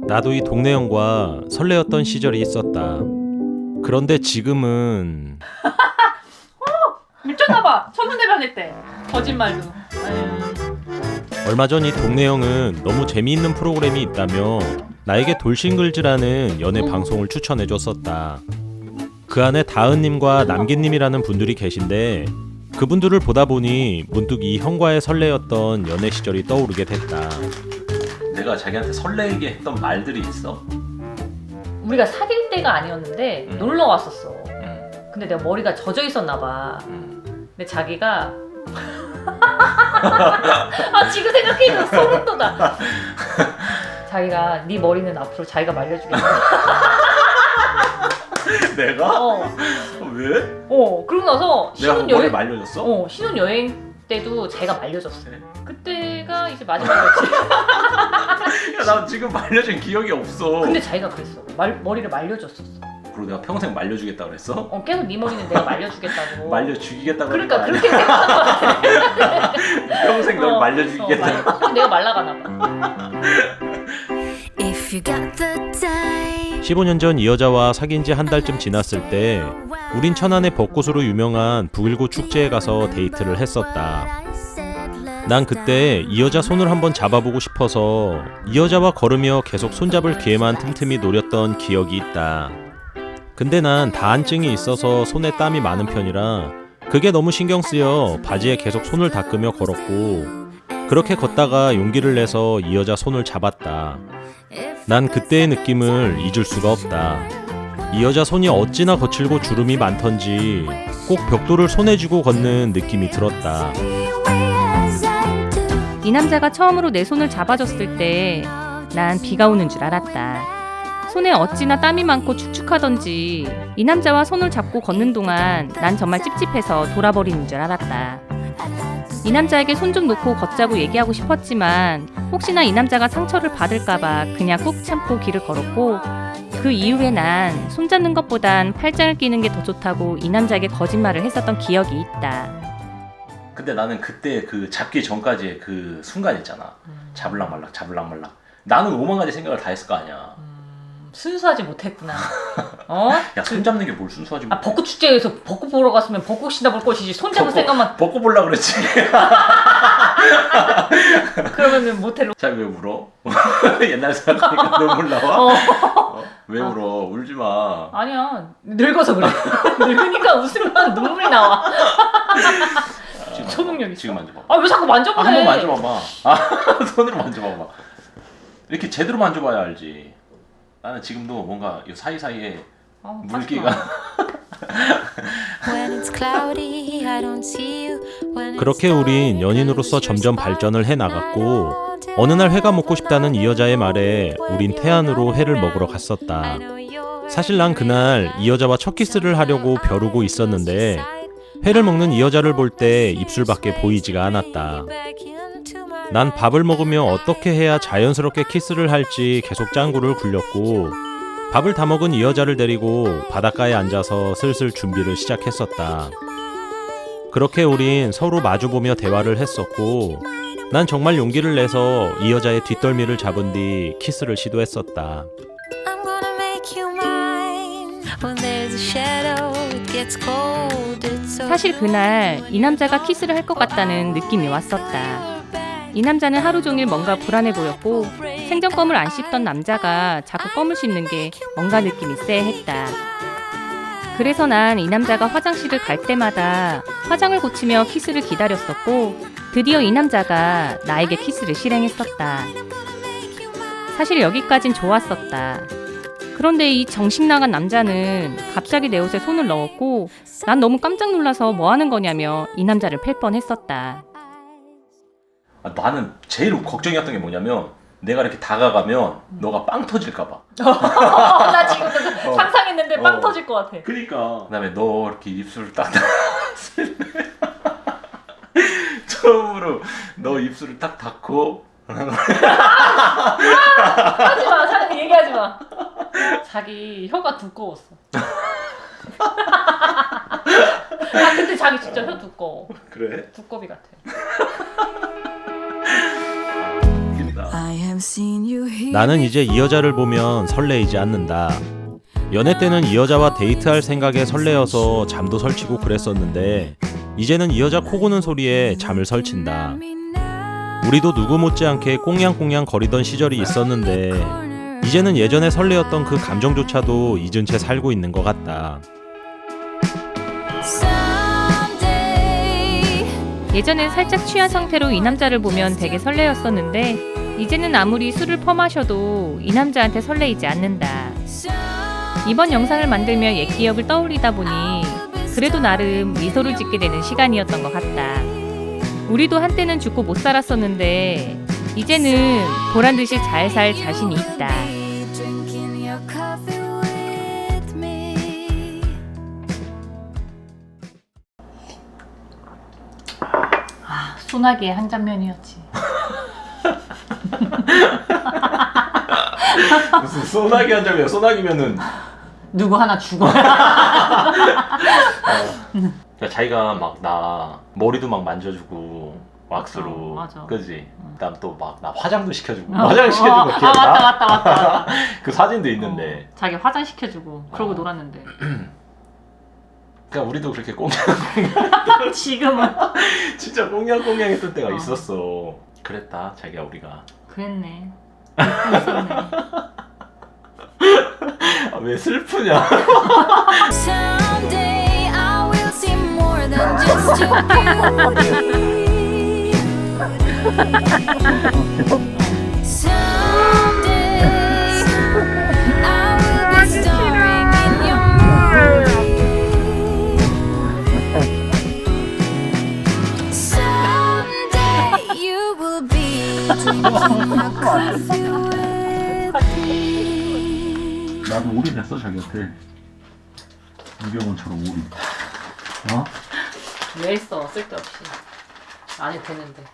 나도 이 동네 형과 설레었던 시절이 있었다. 그런데 지금은 미쳤나봐. 천문대변했대. 거짓말도. 얼마 전 이 동네 형은 너무 재미있는 프로그램이 있다며 나에게 돌싱글즈라는 연애 방송을 추천해줬었다. 그 안에 다은님과 남기님이라는 분들이 계신데 그분들을 보다 보니 문득 이 형과의 설레였던 연애 시절이 떠오르게 됐다. 내가 자기한테 설레게 했던 말들이 있어? 우리가 사귈 때가 아니었는데 놀러 갔었어. 근데 내가 머리가 젖어 있었나 봐. 근데 자기가 아 지금 생각해도 소름 돋아. 자기가 네 머리는 앞으로 자기가 말려주겠다. 내가? 왜? 그러고 나서 내가 머리 말려줬어? 신혼여행 때도 자기가 말려줬어. 그때가 이제 마지막이었지. 야, 나 지금 말려준 기억이 없어. 근데 자기가 그랬어. 머리를 말려줬었어. 그리고 내가 평생 말려주겠다 그랬어? 계속 네 머리는 내가 말려주겠다고. 말려 죽이겠다고. 그러니까 그렇게 생각한 것 같아. 평생 널 말려 죽이겠다. 근데 내가 말라가나 봐. 15년 전 이 여자와 사귄 지 한 달쯤 지났을 때 우린 천안의 벚꽃으로 유명한 북일고 축제에 가서 데이트를 했었다. 난 그때 이 여자 손을 한번 잡아보고 싶어서 이 여자와 걸으며 계속 손잡을 기회만 틈틈이 노렸던 기억이 있다. 근데 난 다한증이 있어서 손에 땀이 많은 편이라 그게 너무 신경 쓰여 바지에 계속 손을 닦으며 걸었고 그렇게 걷다가 용기를 내서 이 여자 손을 잡았다. 난 그때의 느낌을 잊을 수가 없다. 이 여자 손이 어찌나 거칠고 주름이 많던지 꼭 벽돌을 손에 쥐고 걷는 느낌이 들었다. 이 남자가 처음으로 내 손을 잡아줬을 때 난 비가 오는 줄 알았다. 손에 어찌나 땀이 많고 축축하던지 이 남자와 손을 잡고 걷는 동안 난 정말 찝찝해서 돌아버리는 줄 알았다. 이 남자에게 손 좀 놓고 걷자고 얘기하고 싶었지만 혹시나 이 남자가 상처를 받을까봐 그냥 꾹 참고 길을 걸었고 그 이후에 난 손잡는 것보단 팔짱을 끼는 게 더 좋다고 이 남자에게 거짓말을 했었던 기억이 있다. 근데 나는 그때 그 잡기 전까지의 그 순간 있잖아. 잡을락 말락. 나는 5만 가지 생각을 다 했을 거 아니야. 순수하지 못했구나. 야, 손 잡는 게 뭘 순수하지 못해. 벚꽃 축제에서 벚꽃 보러 갔으면 벚꽃이나 볼 것이지 손 잡을 생각만. 벚꽃 보려고 그랬지. 그러면은 모텔로. 자, 왜 울어? 옛날 생각하니까 눈물 나와? 왜 울어? 울지 마. 아니야, 늙어서 그래. 늙으니까 웃으면 눈물이 나와. 초능력 있어. 지금 만져봐. 왜 자꾸 만져보래? 한번 만져봐봐. 손으로 만져봐봐. 이렇게 제대로 만져봐야 알지. 나는 지금도 뭔가 이 사이사이에 물기가. 그렇게 우린 연인으로서 점점 발전을 해나갔고 어느 날 회가 먹고 싶다는 이 여자의 말에 우린 태안으로 회를 먹으러 갔었다. 사실 난 그날 이 여자와 첫 키스를 하려고 벼르고 있었는데 회를 먹는 이 여자를 볼 때 입술밖에 보이지가 않았다. 난 밥을 먹으며 어떻게 해야 자연스럽게 키스를 할지 계속 짱구를 굴렸고 밥을 다 먹은 이 여자를 데리고 바닷가에 앉아서 슬슬 준비를 시작했었다. 그렇게 우린 서로 마주보며 대화를 했었고 난 정말 용기를 내서 이 여자의 뒷덜미를 잡은 뒤 키스를 시도했었다. 사실 그날 이 남자가 키스를 할 것 같다는 느낌이 왔었다. 이 남자는 하루 종일 뭔가 불안해 보였고 생전껌을 안 씹던 남자가 자꾸 껌을 씹는 게 뭔가 느낌이 쎄했다. 그래서 난 이 남자가 화장실을 갈 때마다 화장을 고치며 키스를 기다렸었고 드디어 이 남자가 나에게 키스를 실행했었다. 사실 여기까진 좋았었다. 그런데 이 정신 나간 남자는 갑자기 내 옷에 손을 넣었고 난 너무 깜짝 놀라서 뭐 하는 거냐며 이 남자를 팰 뻔했었다. 나는 제일 걱정이었던 게 뭐냐면 내가 이렇게 다가가면 너가 빵 터질까 봐. 나 지금 상상했는데 빵 터질 것 같아. 그니까. 그다음에 너 이렇게 입술을 딱 처음으로 너 입술을 딱 닫고 하지마, 자기 얘기하지 마. 자기 혀가 두꺼웠어. 근데 자기 진짜 혀 두꺼워. 그래? 두꺼비 같아. 웃긴다. 나는 이제 이 여자를 보면 설레이지 않는다. 연애 때는 이 여자와 데이트할 생각에 설레어서 잠도 설치고 그랬었는데 이제는 이 여자 코 고는 소리에 잠을 설친다. 우리도 누구 못지않게 꽁냥꽁냥 거리던 시절이 있었는데 이제는 예전에 설레었던 그 감정조차도 잊은 채 살고 있는 것 같다. 예전엔 살짝 취한 상태로 이 남자를 보면 되게 설레었었는데 이제는 아무리 술을 퍼마셔도 이 남자한테 설레이지 않는다. 이번 영상을 만들며 옛 기억을 떠올리다 보니 그래도 나름 미소를 짓게 되는 시간이었던 것 같다. 우리도 한때는 죽고 못 살았었는데 이제는 보란듯이 잘 살 자신이 있다. 소나기의 한 장면이었지. 무슨 소나기 한 장면? 소나기면은 누구 하나 죽어. 그러니까 자기가 막 나 머리도 막 만져주고 왁스로, 맞아. 그지? 그다음 또 막 나 화장도 시켜주고, 화장 시켜주고 기억나? 맞다. 그 사진도 있는데. 자기 화장 시켜주고 그러고 놀았는데. 그러니까 우리도 그렇게 지금은 진짜 꽁냥꽁냥했던 때가 있었어. 그랬다, 자기야 우리가. 그랬네. 있었네. 아, 왜 슬프냐? Someday I will see more than just your beauty. Someday I will be starring in your movie. Someday you will be drinking your coffee with me. 나도 올인했어 자기한테. 이병헌처럼 올인. 어? 왜 했어? 쓸데없이. 안 해도 되는데.